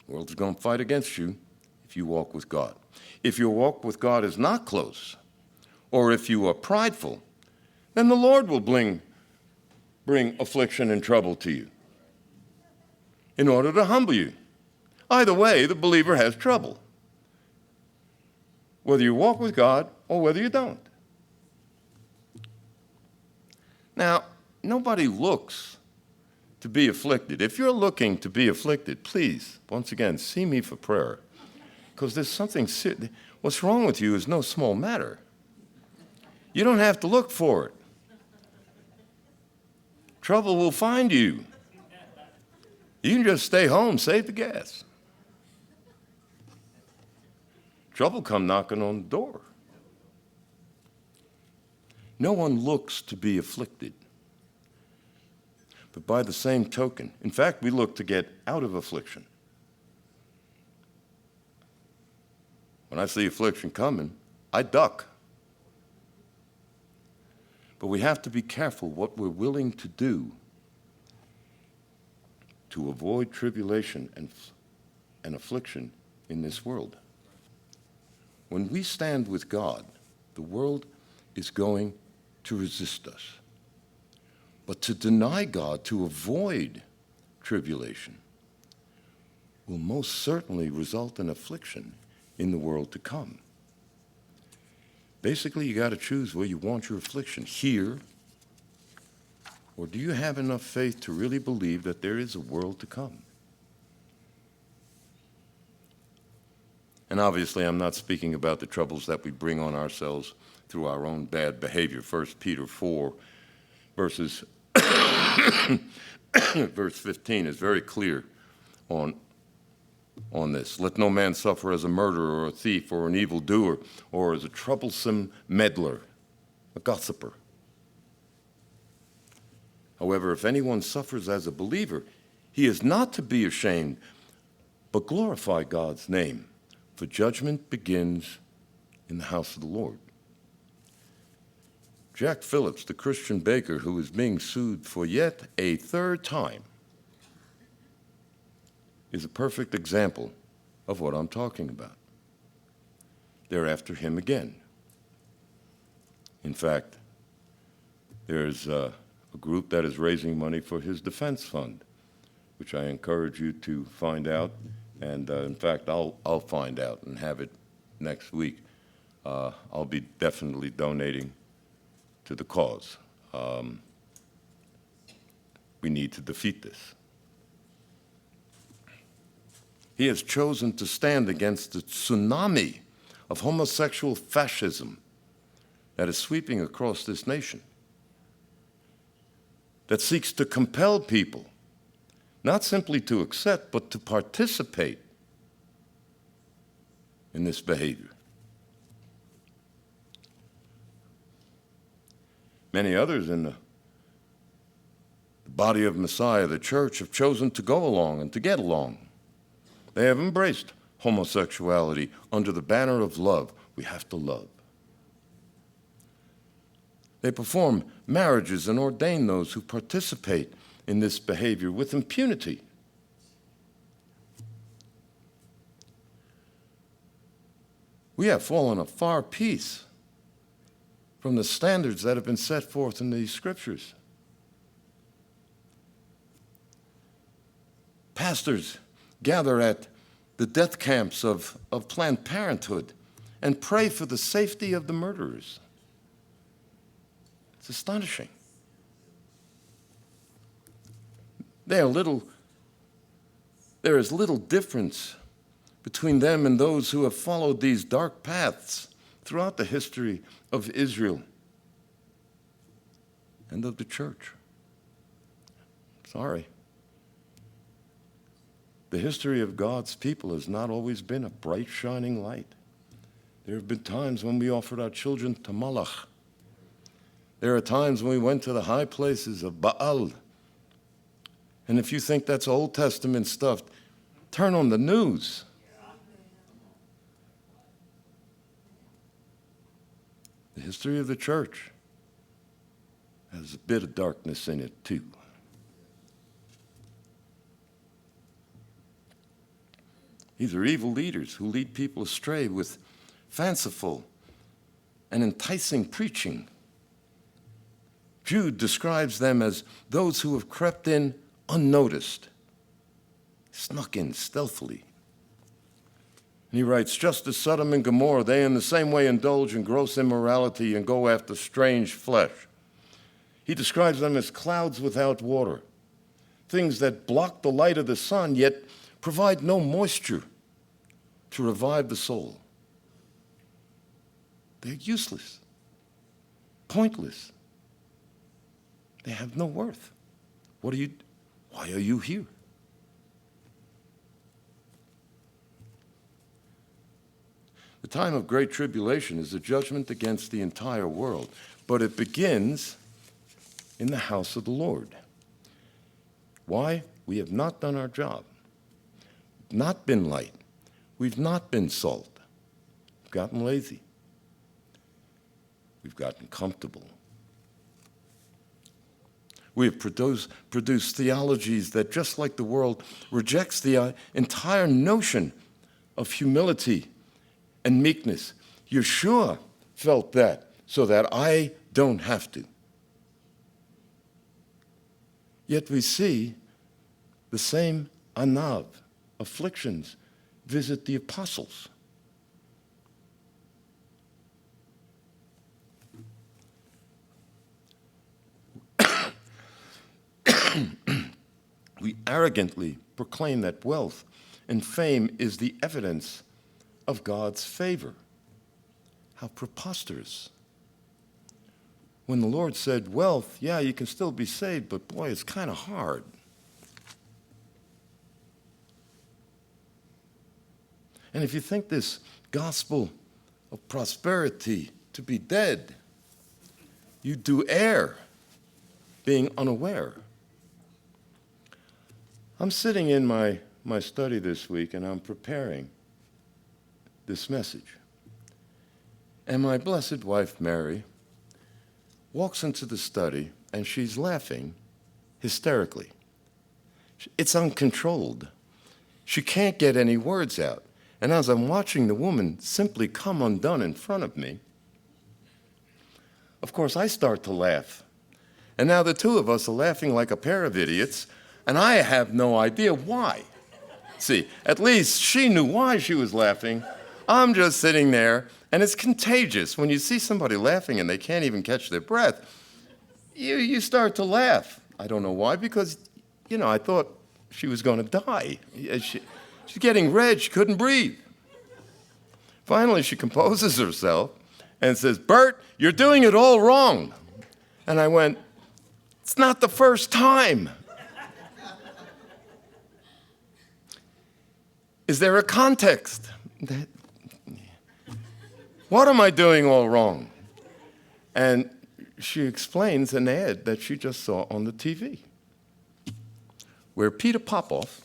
The world's going to fight against you if you walk with God. If your walk with God is not close, or if you are prideful, then the Lord will bring affliction and trouble to you in order to humble you. Either way, the believer has trouble, whether you walk with God or whether you don't. Now, nobody looks to be afflicted. If you're looking to be afflicted, please, once again, see me for prayer, because there's something, what's wrong with you is no small matter. You don't have to look for it. Trouble will find you. You can just stay home, save the gas. Trouble come knocking on the door. No one looks to be afflicted. But by the same token, in fact, we look to get out of affliction. When I see affliction coming, I duck. But we have to be careful what we're willing to do to avoid tribulation and affliction in this world. When we stand with God, the world is going to resist us. But to deny God, to avoid tribulation, will most certainly result in affliction in the world to come. Basically, you got to choose where you want your affliction, here, or do you have enough faith to really believe that there is a world to come? And obviously, I'm not speaking about the troubles that we bring on ourselves through our own bad behavior. 1 Peter 4, verse 15 is very clear on this. Let no man suffer as a murderer or a thief or an evildoer or as a troublesome meddler, a gossiper. However, if anyone suffers as a believer, he is not to be ashamed, but glorify God's name, for judgment begins in the house of the Lord. Jack Phillips, the Christian baker who is being sued for yet a third time, is a perfect example of what I'm talking about. They're after him again. In fact, there's a group that is raising money for his defense fund, which I encourage you to find out. And in fact, I'll find out and have it next week. I'll be definitely donating to the cause. We need to defeat this. He has chosen to stand against the tsunami of homosexual fascism that is sweeping across this nation, that seeks to compel people not simply to accept, but to participate in this behavior. Many others in the body of Messiah, the church, have chosen to go along and to get along. They have embraced homosexuality under the banner of love. We have to love. They perform marriages and ordain those who participate in this behavior with impunity. We have fallen a far piece from the standards that have been set forth in these scriptures. Pastors gather at the death camps of Planned Parenthood and pray for the safety of the murderers. It's astonishing. There is little difference between them and those who have followed these dark paths throughout the history of Israel and of the church. Sorry. The history of God's people has not always been a bright, shining light. There have been times when we offered our children to Malach. There are times when we went to the high places of Baal. And if you think that's Old Testament stuff, turn on the news. The history of the church has a bit of darkness in it, too. These are evil leaders who lead people astray with fanciful and enticing preaching. Jude describes them as those who have crept in unnoticed, snuck in stealthily. And he writes, just as Sodom and Gomorrah, they in the same way indulge in gross immorality and go after strange flesh. He describes them as clouds without water, things that block the light of the sun, yet provide no moisture to revive the soul. They're useless, pointless. They have no worth. Why are you here? The time of great tribulation is a judgment against the entire world, but it begins in the house of the Lord. Why? We have not done our job, not been light. We've not been salt. We've gotten lazy. We've gotten comfortable. We have produced theologies that, just like the world, rejects the entire notion of humility and meekness. Yeshua felt that, so that I don't have to. Yet we see the same anav, afflictions, visit the apostles. We arrogantly proclaim that wealth and fame is the evidence of God's favor. How preposterous. When the Lord said, wealth, yeah, you can still be saved, but boy, it's kind of hard. And if you think this gospel of prosperity to be dead, you do err, being unaware. I'm sitting in my study this week, and I'm preparing this message. And my blessed wife, Mary, walks into the study, and she's laughing hysterically. It's uncontrolled. She can't get any words out. And as I'm watching the woman simply come undone in front of me, of course, I start to laugh. And now the two of us are laughing like a pair of idiots, and I have no idea why. See, at least she knew why she was laughing. I'm just sitting there, and it's contagious. When you see somebody laughing and they can't even catch their breath, you start to laugh. I don't know why, because, I thought she was going to die. She's getting red. She couldn't breathe. Finally, she composes herself and says, Burt, you're doing it all wrong. And I went, it's not the first time. Is there a context? What am I doing all wrong? And she explains an ad that she just saw on the TV, where Peter Popoff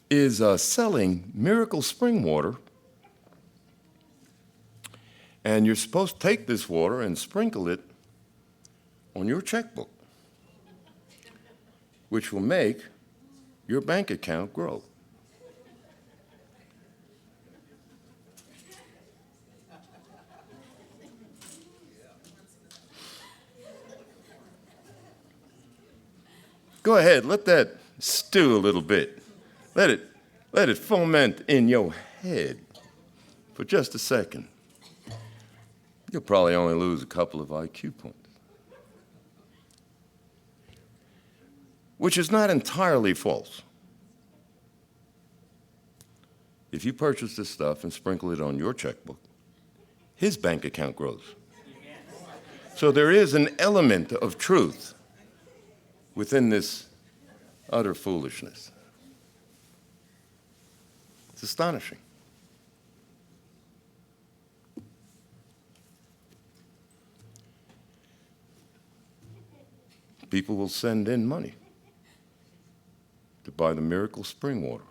is selling miracle spring water, and you're supposed to take this water and sprinkle it on your checkbook, which will make your bank account grow. Go ahead, let that stew a little bit. Let it foment in your head for just a second. You'll probably only lose a couple of IQ points. Which is not entirely false. If you purchase this stuff and sprinkle it on your checkbook, his bank account grows. So there is an element of truth within this utter foolishness. It's astonishing. People will send in money to buy the miracle spring water.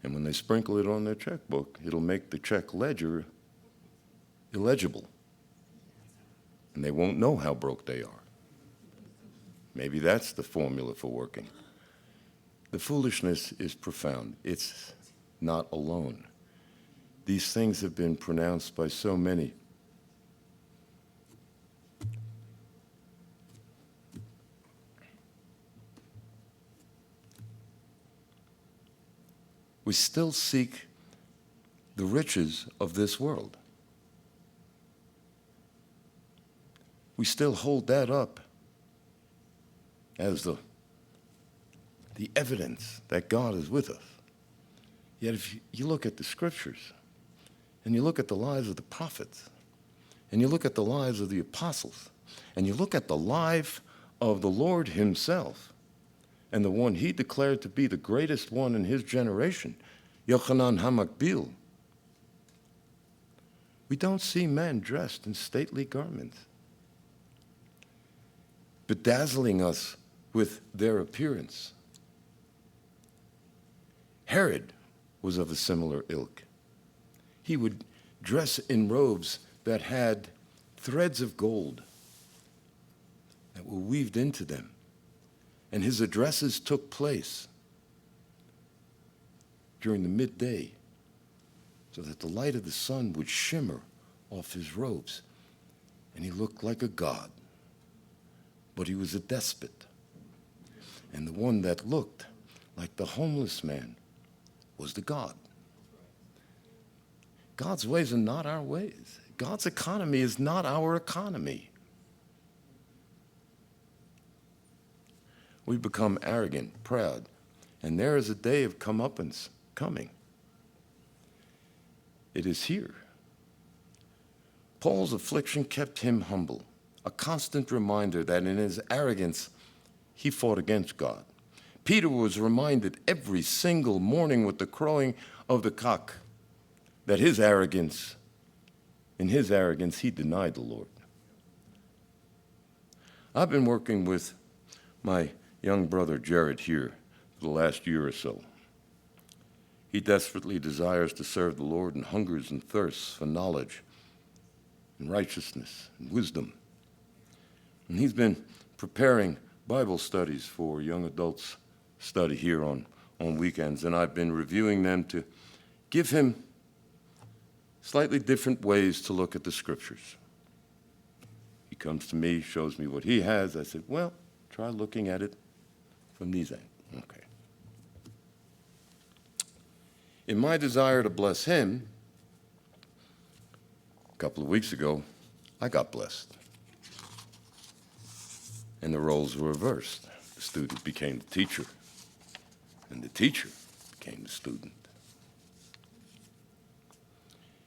And when they sprinkle it on their checkbook, it'll make the check ledger illegible. And they won't know how broke they are. Maybe that's the formula for working. The foolishness is profound. It's not alone. These things have been pronounced by so many. We still seek the riches of this world. We still hold that up as the evidence that God is with us. Yet if you look at the scriptures, and you look at the lives of the prophets, and you look at the lives of the apostles, and you look at the life of the Lord himself, and the one he declared to be the greatest one in his generation, Yochanan HaMakbil, we don't see men dressed in stately garments, bedazzling us with their appearance. Herod was of a similar ilk. He would dress in robes that had threads of gold that were weaved into them. And his addresses took place during the midday so that the light of the sun would shimmer off his robes. And he looked like a god, but he was a despot. And the one that looked like the homeless man was the God. God's ways are not our ways. God's economy is not our economy. We become arrogant, proud, and there is a day of comeuppance coming. It is here. Paul's affliction kept him humble, a constant reminder that in his arrogance, he fought against God. Peter was reminded every single morning with the crowing of the cock that in his arrogance, he denied the Lord. I've been working with my young brother Jared here for the last year or so. He desperately desires to serve the Lord and hungers and thirsts for knowledge and righteousness and wisdom. And he's been preparing Bible studies for young adults study here on weekends, and I've been reviewing them to give him slightly different ways to look at the scriptures. He comes to me, shows me what he has. I said, well, try looking at it from these angles. Okay. In my desire to bless him, a couple of weeks ago, I got blessed. And the roles were reversed. The student became the teacher, and the teacher became the student.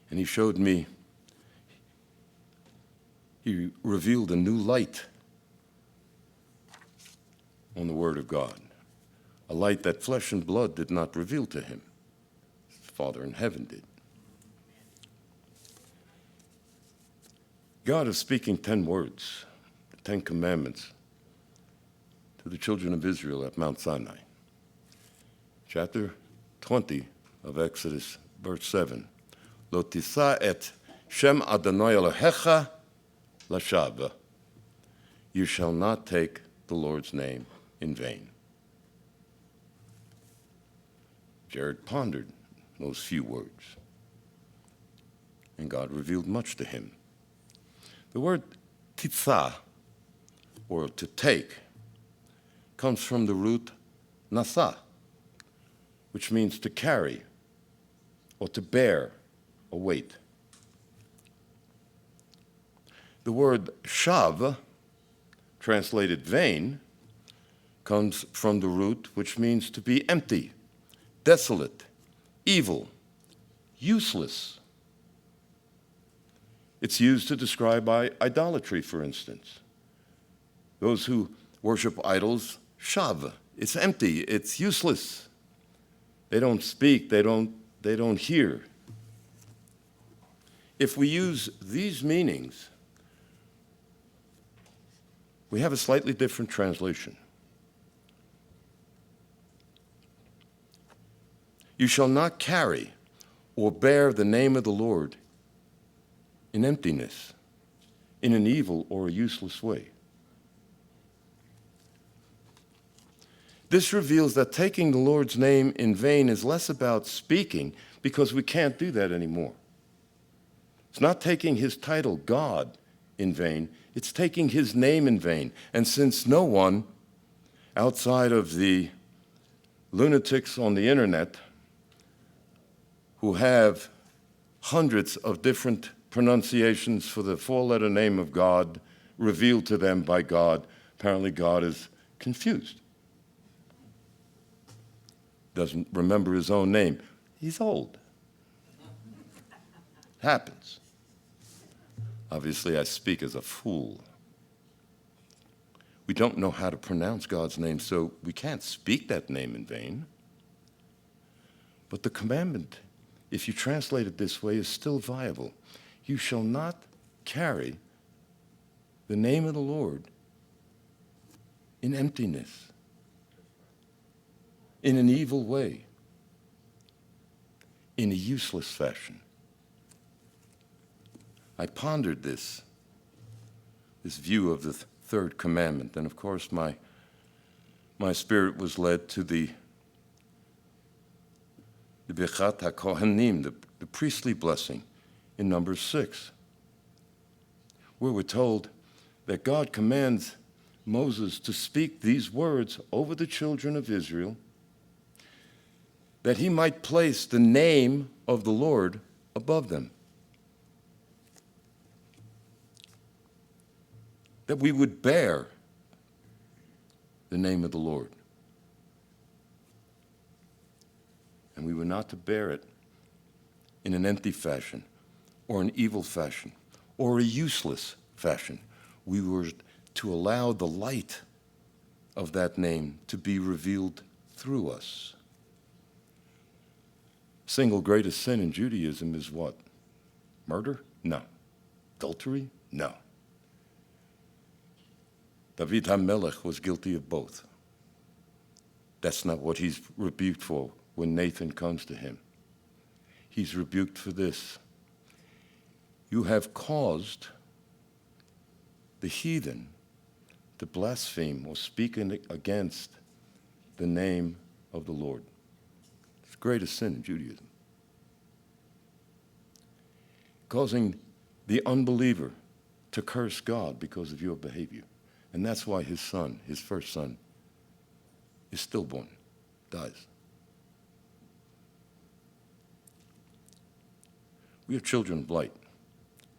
And he showed me, he revealed a new light on the Word of God, a light that flesh and blood did not reveal to him. His Father in heaven did. God is speaking 10 words, the 10 commandments, to the children of Israel at Mount Sinai. Chapter 20 of Exodus, verse 7. Lo tisa et Shem Adonai Elohecha lashava. You shall not take the Lord's name in vain. Jared pondered those few words, and God revealed much to him. The word titza, or to take, comes from the root nasa, which means to carry or to bear a weight. The word shav, translated vain, comes from the root which means to be empty, desolate, evil, useless. It's used to describe idolatry, for instance. Those who worship idols, shav, it's empty, it's useless. They don't speak, they don't hear. If we use these meanings, we have a slightly different translation. You shall not carry or bear the name of the Lord in emptiness, in an evil or a useless way. This reveals that taking the Lord's name in vain is less about speaking, because we can't do that anymore. It's not taking his title, God, in vain. It's taking his name in vain. And since no one outside of the lunatics on the internet who have hundreds of different pronunciations for the four-letter name of God revealed to them by God, apparently God is confused. Doesn't remember his own name. He's old. Happens. Obviously, I speak as a fool. We don't know how to pronounce God's name, so we can't speak that name in vain. But the commandment, if you translate it this way, is still viable. You shall not carry the name of the Lord in emptiness, in an evil way, in a useless fashion. I pondered this view of the third commandment, and of course my spirit was led to the Birchat HaKohanim, the priestly blessing in Numbers 6, where we're told that God commands Moses to speak these words over the children of Israel, that he might place the name of the Lord above them. That we would bear the name of the Lord. And we were not to bear it in an empty fashion, or an evil fashion, or a useless fashion. We were to allow the light of that name to be revealed through us. Single greatest sin in Judaism is what? Murder? No. Adultery? No. David HaMelech was guilty of both. That's not what he's rebuked for when Nathan comes to him. He's rebuked for this. You have caused the heathen to blaspheme or speak against the name of the Lord. It's the greatest sin in Judaism. Causing the unbeliever to curse God because of your behavior. And that's why his son, his first son, is stillborn, dies. We are children of light,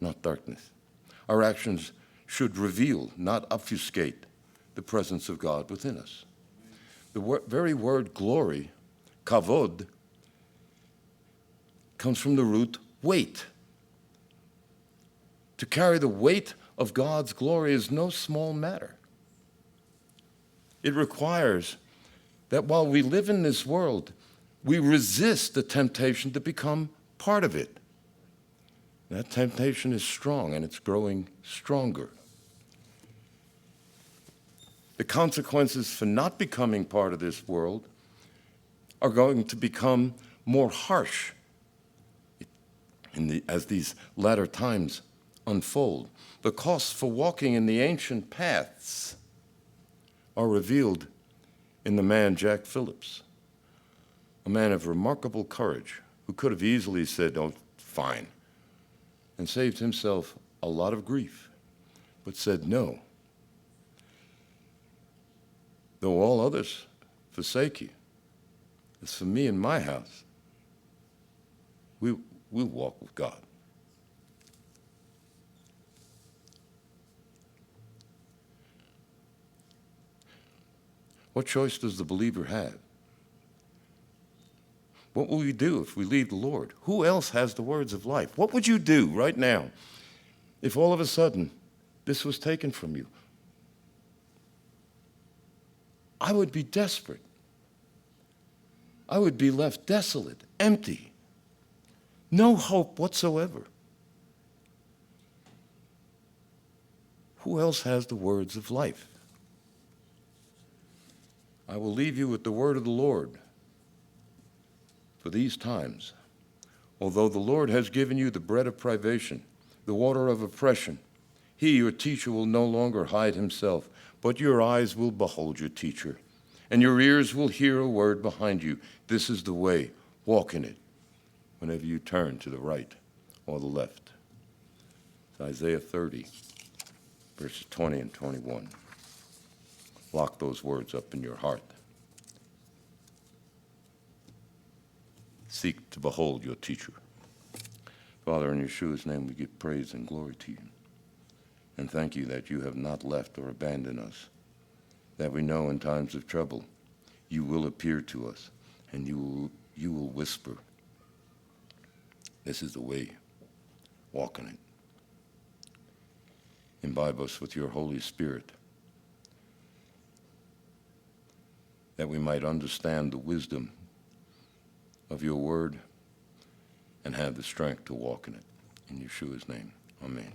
not darkness. Our actions should reveal, not obfuscate, the presence of God within us. The very word glory, kavod, comes from the root weight. To carry the weight of God's glory is no small matter. It requires that while we live in this world, we resist the temptation to become part of it. That temptation is strong, and it's growing stronger. The consequences for not becoming part of this world are going to become more harsh as these latter times unfold. The costs for walking in the ancient paths are revealed in the man Jack Phillips, a man of remarkable courage who could have easily said, "Oh, fine," and saved himself a lot of grief, but said, "No. Though all others forsake you, as for me and my house, we'll walk with God." What choice does the believer have? What will we do if we leave the Lord? Who else has the words of life? What would you do right now if all of a sudden this was taken from you? I would be desperate. I would be left desolate, empty, no hope whatsoever. Who else has the words of life? I will leave you with the word of the Lord for these times. Although the Lord has given you the bread of privation, the water of oppression, he, your teacher, will no longer hide himself, but your eyes will behold your teacher, and your ears will hear a word behind you. This is the way. Walk in it whenever you turn to the right or the left. It's Isaiah 30, verses 20 and 21. Lock those words up in your heart. Seek to behold your teacher. Father, in Yeshua's name, we give praise and glory to you. And thank you that you have not left or abandoned us, that we know in times of trouble you will appear to us and you will whisper, this is the way, walk in it. Imbibe us with your Holy Spirit, that we might understand the wisdom of your word and have the strength to walk in it. In Yeshua's name, amen.